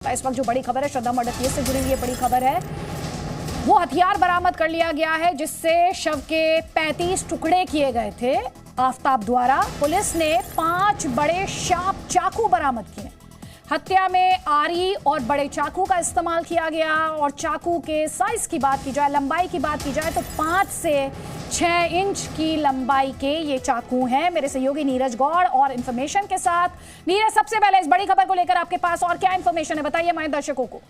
इस वक्त जो बड़ी खबर है श्रद्धा मर्डर केस से जुड़ी हुई बड़ी खबर है, वो हथियार बरामद कर लिया गया है जिससे शव के 35 टुकड़े किए गए थे आफताब द्वारा। पुलिस ने 5 बड़े शार्प चाकू बरामद किए। हत्या में आरी और बड़े चाकू का इस्तेमाल किया गया और चाकू के साइज की बात की जाए, लंबाई की बात की जाए तो 5 से 6 इंच की लंबाई के ये चाकू हैं। मेरे सहयोगी नीरज गौड़ और इंफॉर्मेशन के साथ। नीरज, सबसे पहले इस बड़ी खबर को लेकर आपके पास और क्या इंफॉर्मेशन है, बताइए हमारे दर्शकों को।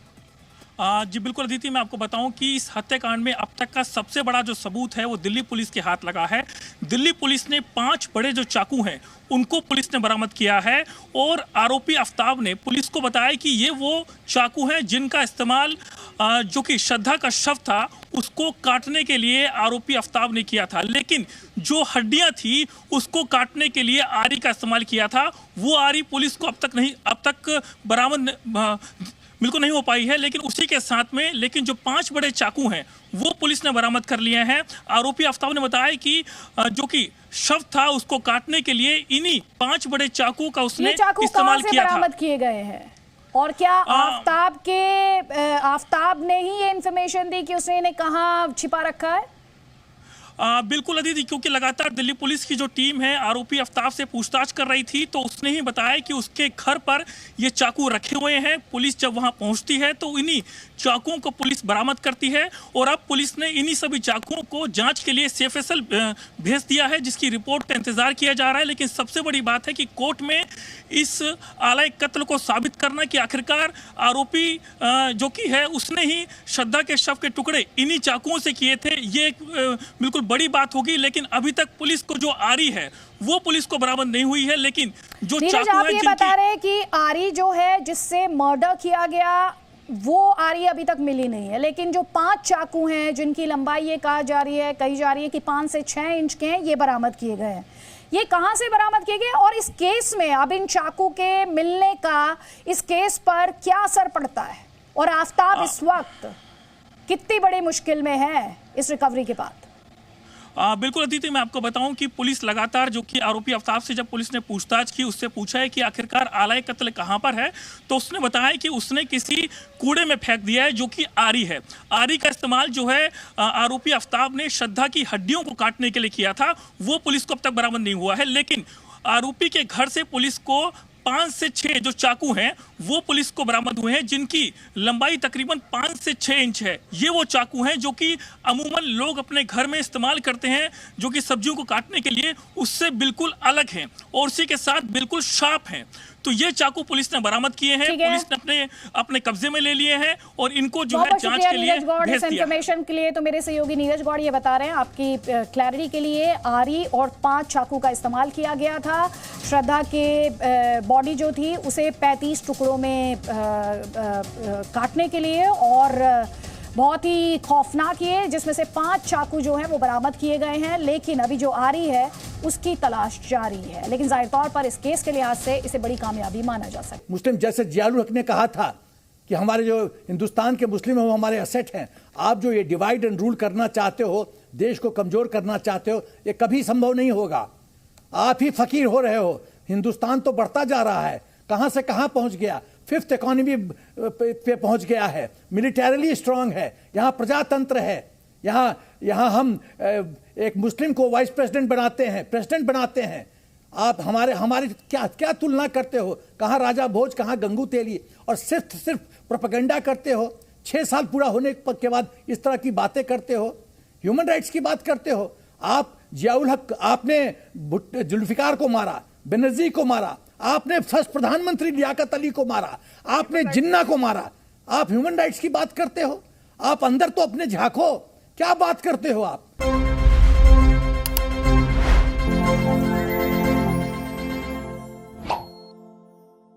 जी बिल्कुल अदिति, मैं आपको बताऊं कि इस हत्याकांड में अब तक का सबसे बड़ा जो सबूत है वो दिल्ली पुलिस के हाथ लगा है। दिल्ली पुलिस ने 5 बड़े जो चाकू हैं उनको पुलिस ने बरामद किया है और आरोपी आफताब ने पुलिस को बताया कि ये वो चाकू हैं जिनका इस्तेमाल जो कि श्रद्धा का शव था उसको काटने के लिए आरोपी आफताब ने किया था, लेकिन जो हड्डियां थी उसको काटने के लिए आरी का इस्तेमाल किया था। वो आरी पुलिस को अब तक बरामद बिल्कुल नहीं हो पाई है, लेकिन उसी के साथ में जो 5 बड़े चाकू हैं वो पुलिस ने बरामद कर लिए हैं। आरोपी आफताब ने बताया कि जो कि शव था उसको काटने के लिए इन्हीं 5 बड़े चाकू का उसने इस्तेमाल किया था। बरामद किए गए हैं और क्या आफताब ने ही ये इंफॉर्मेशन दी कि उसने इन्हें कहाँ छिपा रखा है? बिल्कुल अदिति, क्योंकि लगातार दिल्ली पुलिस की जो टीम है आरोपी आफताब से पूछताछ कर रही थी तो उसने ही बताया कि उसके घर पर ये चाकू रखे हुए हैं। पुलिस जब वहां पहुंचती है तो इन्हीं चाकुओं को पुलिस बरामद करती है और अब पुलिस ने इन्हीं सभी चाकुओं को जांच के लिए सीएफएसएल भेज दिया है, जिसकी रिपोर्ट का इंतजार किया जा रहा है। लेकिन सबसे बड़ी बात है कि कोर्ट में इस आलय कत्ल को साबित करना कि आखिरकार आरोपी जो कि है उसने ही श्रद्धा के शव के टुकड़े इन्हीं चाकुओं से किए थे, ये बिल्कुल बड़ी बात होगी। लेकिन अभी तक पुलिस को जो आरी है वो पुलिस को बरामद नहीं हुई है, लेकिन जो चाकू है ये बता रहे हैं कि आरी जो है जिससे मर्डर किया गया वो आरी अभी तक मिली नहीं है, लेकिन जो 5 चाकू हैं जिनकी लंबाई ये कही जा रही है कि 5 से 6 इंच के हैं, ये बरामद किए गए हैं। ये कहां से बरामद किए गए और इस केस में अब इन चाकू के मिलने का इस केस पर क्या असर पड़ता है और आफताब इस वक्त कितनी बड़ी मुश्किल में है इस रिकवरी के बाद? बिल्कुल अदिति, मैं आपको बताऊं कि पुलिस लगातार जो कि आरोपी आफताब से जब पुलिस ने पूछताछ की उससे पूछा है कि आखिरकार आलय कत्ल कहां पर है, तो उसने बताया कि उसने किसी कूड़े में फेंक दिया है जो कि आरी है। आरी का इस्तेमाल जो है आरोपी आफताब ने श्रद्धा की हड्डियों को काटने के लिए किया था, वो पुलिस को अब तक बरामद नहीं हुआ है। लेकिन आरोपी के घर से पुलिस को 5 से 6 जो चाकू हैं वो पुलिस को बरामद हुए हैं, जिनकी लंबाई तकरीबन 5 से 6 इंच है। ये वो चाकू हैं जो कि अमूमन लोग अपने घर में इस्तेमाल करते हैं, जो कि सब्जियों को काटने के लिए, उससे बिल्कुल अलग हैं और उसी के साथ बिल्कुल शार्प हैं। तो ये चाकू पुलिस ने बरामद किए हैं, पुलिस ने अपने कब्जे में ले लिए हैं और इनको जो है जांच के लिए भेज दिया। इंफॉर्मेशन के लिए तो मेरे सहयोगी नीरज गौड़ ये बता रहे हैं, आपकी क्लैरिटी के लिए, आरी और 5 चाकू का इस्तेमाल किया गया था। श्रद्धा के बॉडी जो थी उसे 35 टुकड़ों में काटने के लिए और बहुत ही खौफनाक ये, जिसमें से 5 चाकू जो हैं वो बरामद किए गए हैं, लेकिन अभी जो आरी है उसकी तलाश जारी है। लेकिन जाहिर तौर पर इस केस के लिहाज से इसे बड़ी कामयाबी माना जा सकता है। मुस्लिम जैसे जियाउल हक ने कहा था कि हमारे जो हिंदुस्तान के मुस्लिम हैं वो हमारे एसेट हैं। आप जो ये डिवाइड एंड रूल करना चाहते हो, देश को कमजोर करना चाहते हो, ये कभी संभव नहीं होगा। आप ही फकीर हो रहे हो। हिंदुस्तान तो बढ़ता जा रहा है, कहां से कहां पहुंच गया, 5th इकोनॉमी पे पहुंच गया है, मिलिटरीली स्ट्रांग है, यहाँ प्रजातंत्र है, यहाँ हम एक मुस्लिम को वाइस प्रेसिडेंट बनाते हैं, प्रेसिडेंट बनाते हैं। आप हमारे क्या तुलना करते हो? कहाँ राजा भोज, कहाँ गंगू तेली, और सिर्फ प्रोपेगेंडा करते हो। 6 साल पूरा होने के बाद इस तरह की बातें करते हो, ह्यूमन राइट्स की बात करते हो। आप जियाउल हक, आपने जुल्फिकार को मारा, बेनजीर को मारा, आपने फर्स्ट प्रधानमंत्री लियाकत अली को मारा, आपने जिन्ना को मारा। आप ह्यूमन राइट्स की बात करते हो? आप अंदर तो अपने झांको, क्या बात करते हो आप?